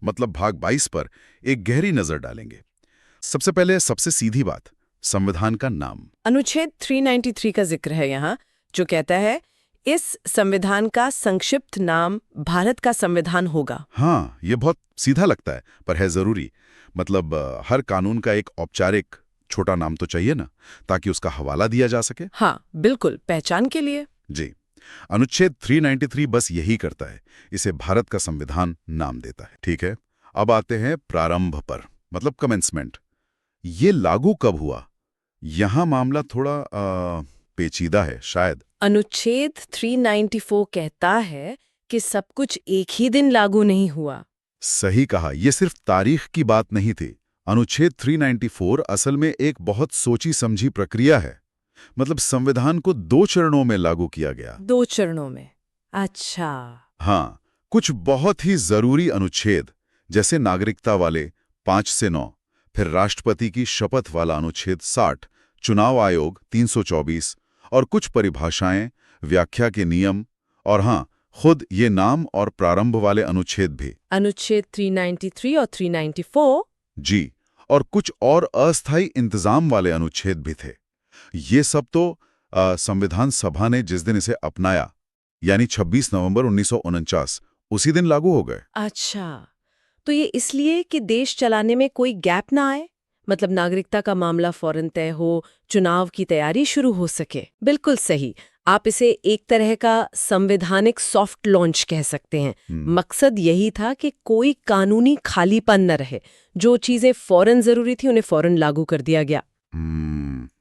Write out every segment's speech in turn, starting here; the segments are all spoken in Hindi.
मतलब भाग 22 पर एक गहरी नजर डालेंगे। सबसे पहले सबसे सीधी बात, संविधान का नाम। अनुच्छेद 393 का जिक्र है यहाँ, जो कहता है इस संविधान का संक्षिप्त नाम भारत का संविधान होगा। हाँ, ये बहुत सीधा लगता है पर है जरूरी। मतलब हर कानून का एक औपचारिक छोटा नाम तो चाहिए ना, ताकि उसका हवाला दिया जा सके। हाँ बिल्कुल, पहचान के लिए। जी, अनुच्छेद 393 बस यही करता है, इसे भारत का संविधान नाम देता है। ठीक है, अब आते हैं प्रारंभ पर, मतलब कमेंसमेंट। ये लागू कब हुआ? यहां मामला थोड़ा पेचीदा है शायद। अनुच्छेद 394 कहता है कि सब कुछ एक ही दिन लागू नहीं हुआ। सही कहा, ये सिर्फ तारीख की बात नहीं थी। अनुच्छेद 394 असल में एक बहुत सोची समझी प्रक्रिया है। मतलब संविधान को 2 चरणों में लागू किया गया। 2 चरणों में? अच्छा। हाँ, कुछ बहुत ही जरूरी अनुच्छेद, जैसे नागरिकता वाले 5 से 9, फिर राष्ट्रपति की शपथ वाला अनुच्छेद 60, चुनाव आयोग 324, और कुछ परिभाषाएं, व्याख्या के नियम, और हाँ, खुद ये नाम और प्रारंभ वाले अनुच्छेद भी। अनुच्छेद 393 और 394? जी, और कुछ और अस्थायी इंतजाम वाले अनुच्छेद भी थे। ये सब तो संविधान सभा ने जिस दिन इसे अपनाया, यानी 26 नवंबर 1949, उसी दिन लागू हो गए। अच्छा, तो ये इसलिए कि देश चलाने में कोई गैप ना आए, मतलब नागरिकता का मामला फौरन तय हो, चुनाव की तैयारी शुरू हो सके। बिल्कुल सही, आप इसे एक तरह का संवैधानिक सॉफ्ट लॉन्च कह सकते हैं। मकसद यही था कि कोई कानूनी खालीपन न रहे, जो चीजें फौरन जरूरी थी उन्हें फौरन लागू कर दिया गया।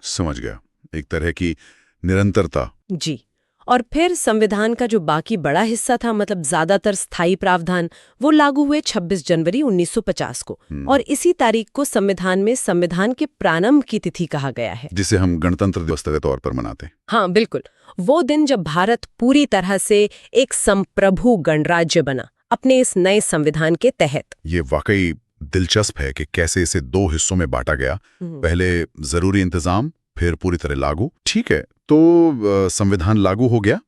समझ गया, एक तरह की निरंतरता। जी, और फिर संविधान का जो बाकी बड़ा हिस्सा था, मतलब ज्यादातर स्थायी प्रावधान, वो लागू हुए 26 जनवरी 1950 को। और इसी तारीख को संविधान में संविधान के प्रारंभ की तिथि कहा गया है, जिसे हम गणतंत्र दिवस के तौर पर मनाते हैं। हाँ बिल्कुल, वो दिन जब भारत पूरी तरह से एक संप्रभु गणराज्य बना अपने इस नए संविधान के तहत। ये वाकई दिलचस्प है कि कैसे इसे 2 हिस्सों में बांटा गया। पहले जरूरी इंतजाम, फिर पूरी तरह लागू। ठीक है, तो संविधान लागू हो गया,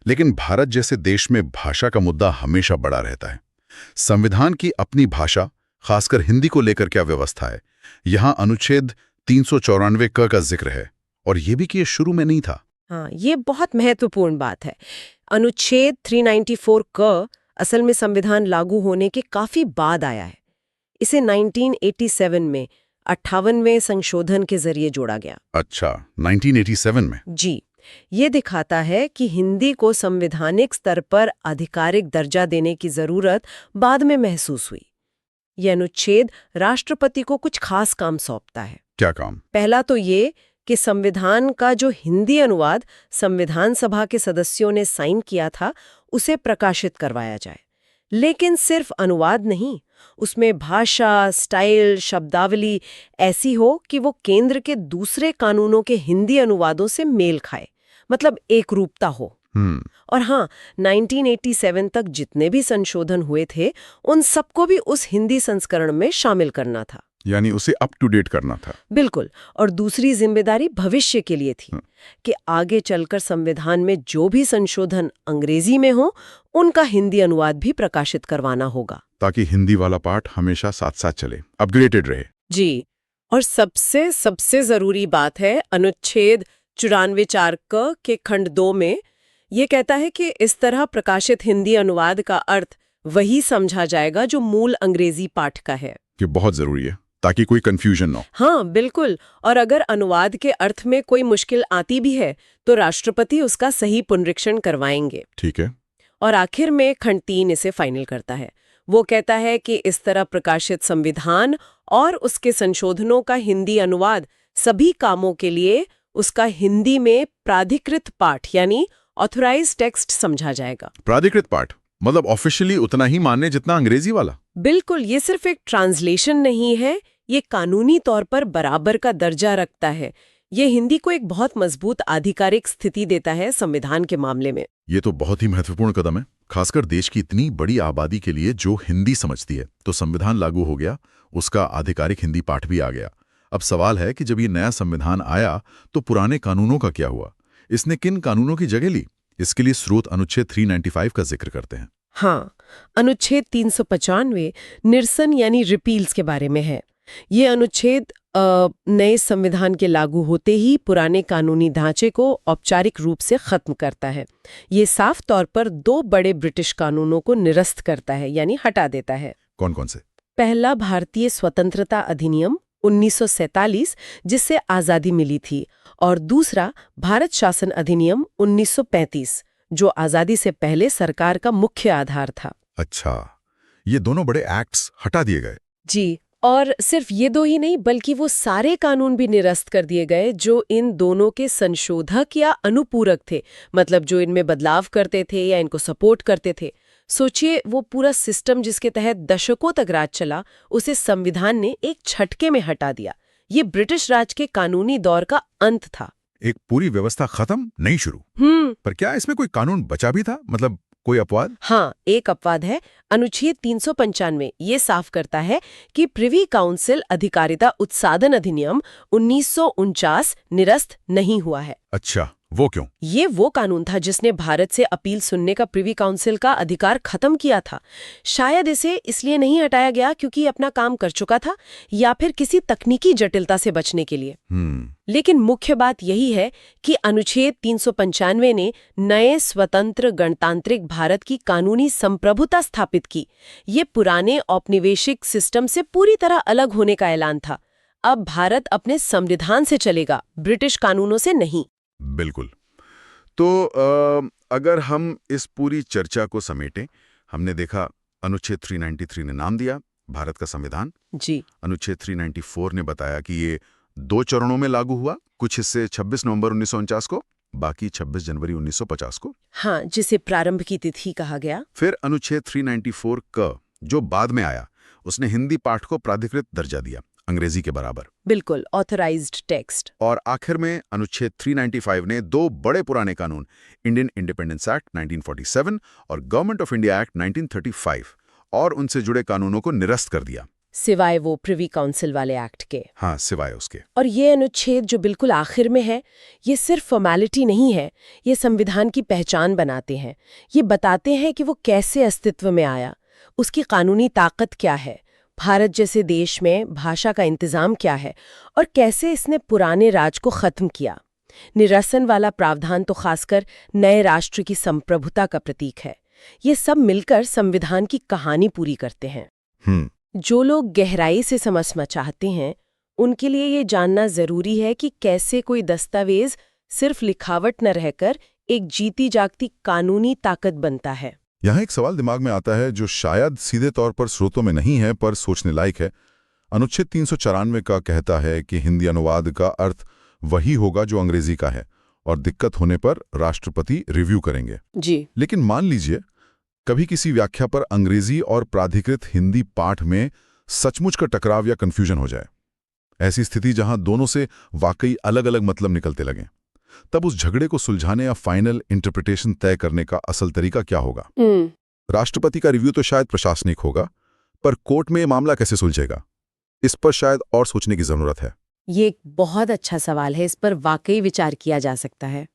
लेकिन भारत जैसे देश में भाषा का मुद्दा हमेशा बड़ा रहता है। संविधान की अपनी भाषा, खासकर हिंदी को लेकर क्या व्यवस्था है? यहाँ अनुच्छेद 394 का जिक्र है, और ये भी कि ये शुरू में नहीं था। हाँ, ये बहुत महत्वपूर्ण बात है। अनुच्छेद 394 क असल में संविधान लागू होने के काफी बाद आया है। इसे 1987 में 58वें संशोधन के जरिए जोड़ा गया। अच्छा, 1987 में? जी, ये दिखाता है कि हिंदी को संवैधानिक स्तर पर आधिकारिक दर्जा देने की जरूरत बाद में महसूस हुई। यह अनुच्छेद राष्ट्रपति को कुछ खास काम सौंपता है। क्या काम? पहला तो ये कि संविधान का जो हिंदी अनुवाद संविधान सभा के सदस्यों ने साइन किया था, उसे प्रकाशित करवाया जाए। लेकिन सिर्फ अनुवाद नहीं, उसमें भाषा, स्टाइल, शब्दावली ऐसी हो कि वो केंद्र के दूसरे कानूनों के हिंदी अनुवादों से मेल खाए, मतलब एक रूपता हो। और हाँ, 1987 तक जितने भी संशोधन हुए थे, उन सबको भी उस हिंदी संस्करण में शामिल करना था, यानी उसे अप टू डेट करना था। बिल्कुल। और दूसरी जिम्मेदारी भविष्य के लिए थी कि आगे चलकर संविधान में जो भी संशोधन अंग्रेजी में हो, उनका हिंदी अनुवाद भी प्रकाशित करवाना होगा, ताकि हिंदी वाला पार्ट हमेशा साथ साथ चले, अपग्रेडेड रहे। जी, और सबसे जरूरी बात है अनुच्छेद 94 के खंड 2 में ये कहता है कि इस तरह प्रकाशित हिंदी अनुवाद का अर्थ वही समझा जाएगा जो मूल अंग्रेजी पाठ का है। ये बहुत जरूरी है, ताकि कोई कंफ्यूजन न हो। हाँ बिल्कुल, और अगर अनुवाद के अर्थ में कोई मुश्किल आती भी है, तो राष्ट्रपति उसका सही पुनरीक्षण करवाएंगे। ठीक है। और आखिर में खंड 3 इसे फाइनल करता है। वो कहता है कि इस तरह प्रकाशित संविधान और उसके संशोधनों का हिंदी अनुवाद सभी कामों के लिए उसका हिंदी में प्राधिकृत पाठ यानी ऑथराइज्ड टेक्स्ट समझा जाएगा। प्राधिकृत पाठ मतलब ऑफिशियली उतना ही मान्य जितना अंग्रेजी वाला? बिल्कुल, ये सिर्फ एक ट्रांसलेशन नहीं है, ये कानूनी तौर पर बराबर का दर्जा रखता है। ये हिंदी को एक बहुत मजबूत आधिकारिक स्थिति देता है संविधान के मामले में। ये तो बहुत ही महत्वपूर्ण कदम है, खासकर देश की इतनी बड़ी आबादी के लिए जो हिंदी समझती है। तो संविधान लागू हो गया, उसका आधिकारिक हिंदी पाठ भी आ गया। अब सवाल है कि जब ये नया संविधान आया तो पुराने कानूनों का क्या हुआ? इसने किन कानूनों की जगह ली? इसके लिए स्रोत अनुच्छेद 395 का जिक्र करते हैं। हाँ, अनुच्छेद 395 निरसन यानी रिपील्स के बारे में है। ये अनुच्छेद नए संविधान के लागू होते ही पुराने कानूनी ढांचे को औपचारिक रूप से खत्म करता है। ये साफ तौर पर दो बड़े ब्रिटिश कानूनों को निरस्त करता है, यानी हटा देता है। कौन कौन से? पहला भारतीय स्वतंत्रता अधिनियम 1947 जिससे आज़ादी मिली थी, और दूसरा भारत शासन अधिनियम 1935 जो आज़ादी से पहले सरकार का मुख्य आधार था। अच्छा, ये दोनों बड़े एक्ट्स हटा दिए गए। जी, और सिर्फ ये दो ही नहीं बल्कि वो सारे कानून भी निरस्त कर दिए गए जो इन दोनों के संशोधक या अनुपूरक थे, मतलब जो इनमें बदलाव करते थे या इनको सपोर्ट करते थे। सोचिए, वो पूरा सिस्टम जिसके तहत दशकों तक राज चला, उसे संविधान ने एक झटके में हटा दिया। ये ब्रिटिश राज के कानूनी दौर का अंत था। एक पूरी व्यवस्था खत्म, नहीं शुरू। पर क्या इसमें कोई कानून बचा भी था? मतलब कोई अपवाद? हाँ, एक अपवाद है। अनुच्छेद 395 ये साफ करता है कि प्रिवी काउंसिल अधिकारिता उत्साधन अधिनियम 1949 निरस्त नहीं हुआ है। अच्छा, वो क्यों? ये वो कानून था जिसने भारत से अपील सुनने का प्रिवी काउंसिल का अधिकार खत्म किया था। शायद इसे इसलिए नहीं हटाया गया क्योंकि अपना काम कर चुका था, या फिर किसी तकनीकी जटिलता से बचने के लिए। लेकिन मुख्य बात यही है कि अनुच्छेद 395 ने नए स्वतंत्र गणतांत्रिक भारत की कानूनी संप्रभुता स्थापित की। ये पुराने औपनिवेशिक सिस्टम से पूरी तरह अलग होने का ऐलान था। अब भारत अपने संविधान से चलेगा, ब्रिटिश कानूनों से नहीं। बिल्कुल। तो अगर हम इस पूरी चर्चा को समेटें, हमने देखा अनुच्छेद 393 ने नाम दिया भारत का संविधान जी। अनुच्छेद 394 ने बताया कि ये 2 चरणों में लागू हुआ, कुछ हिस्से 26 नवंबर 1949 को, बाकी 26 जनवरी 1950 को। हाँ, जिसे प्रारंभ की तिथि कहा गया। फिर अनुच्छेद 394 क जो बाद में आया, उसने हिंदी पाठ को प्राधिकृत दर्जा दिया, अंग्रेजी के बराबर। बिल्कुल, ऑथराइज्ड टेक्स्ट। और आखिर में अनुच्छेद 395 ने दो बड़े पुराने कानून, इंडियन इंडिपेंडेंस एक्ट 1947 और गवर्नमेंट ऑफ इंडिया एक्ट 1935 और उनसे जुड़े कानूनों को निरस्त कर दिया, सिवाय वो प्रिवी काउंसिल वाले एक्ट के। हाँ, सिवाय उसके। और ये अनुच्छेद जो बिल्कुल आखिर में है, ये सिर्फ फॉर्मेलिटी नहीं है, ये संविधान की पहचान बनाते हैं। ये बताते हैं कि वो कैसे अस्तित्व में आया, उसकी कानूनी ताकत क्या है, भारत जैसे देश में भाषा का इंतजाम क्या है, और कैसे इसने पुराने राज को खत्म किया। निरसन वाला प्रावधान तो खासकर नए राष्ट्र की संप्रभुता का प्रतीक है। ये सब मिलकर संविधान की कहानी पूरी करते हैं। जो लोग गहराई से समझना चाहते हैं, उनके लिए ये जानना जरूरी है कि कैसे कोई दस्तावेज सिर्फ लिखावट न रहकर एक जीती जागती कानूनी ताकत बनता है। यहाँ एक सवाल दिमाग में आता है जो शायद सीधे तौर पर स्रोतों में नहीं है पर सोचने लायक है। अनुच्छेद 394 का कहता है कि हिंदी अनुवाद का अर्थ वही होगा जो अंग्रेजी का है और दिक्कत होने पर राष्ट्रपति रिव्यू करेंगे। जी। लेकिन मान लीजिए कभी किसी व्याख्या पर अंग्रेजी और प्राधिकृत हिंदी पाठ में सचमुच का टकराव या कंफ्यूजन हो जाए, ऐसी स्थिति जहां दोनों से वाकई अलग अलग मतलब निकलते लगें, तब उस झगड़े को सुलझाने या फाइनल इंटरप्रिटेशन तय करने का असल तरीका क्या होगा? राष्ट्रपति का रिव्यू तो शायद प्रशासनिक होगा, पर कोर्ट में ये मामला कैसे सुलझेगा, इस पर शायद और सोचने की जरूरत है। ये एक बहुत अच्छा सवाल है, इस पर वाकई विचार किया जा सकता है।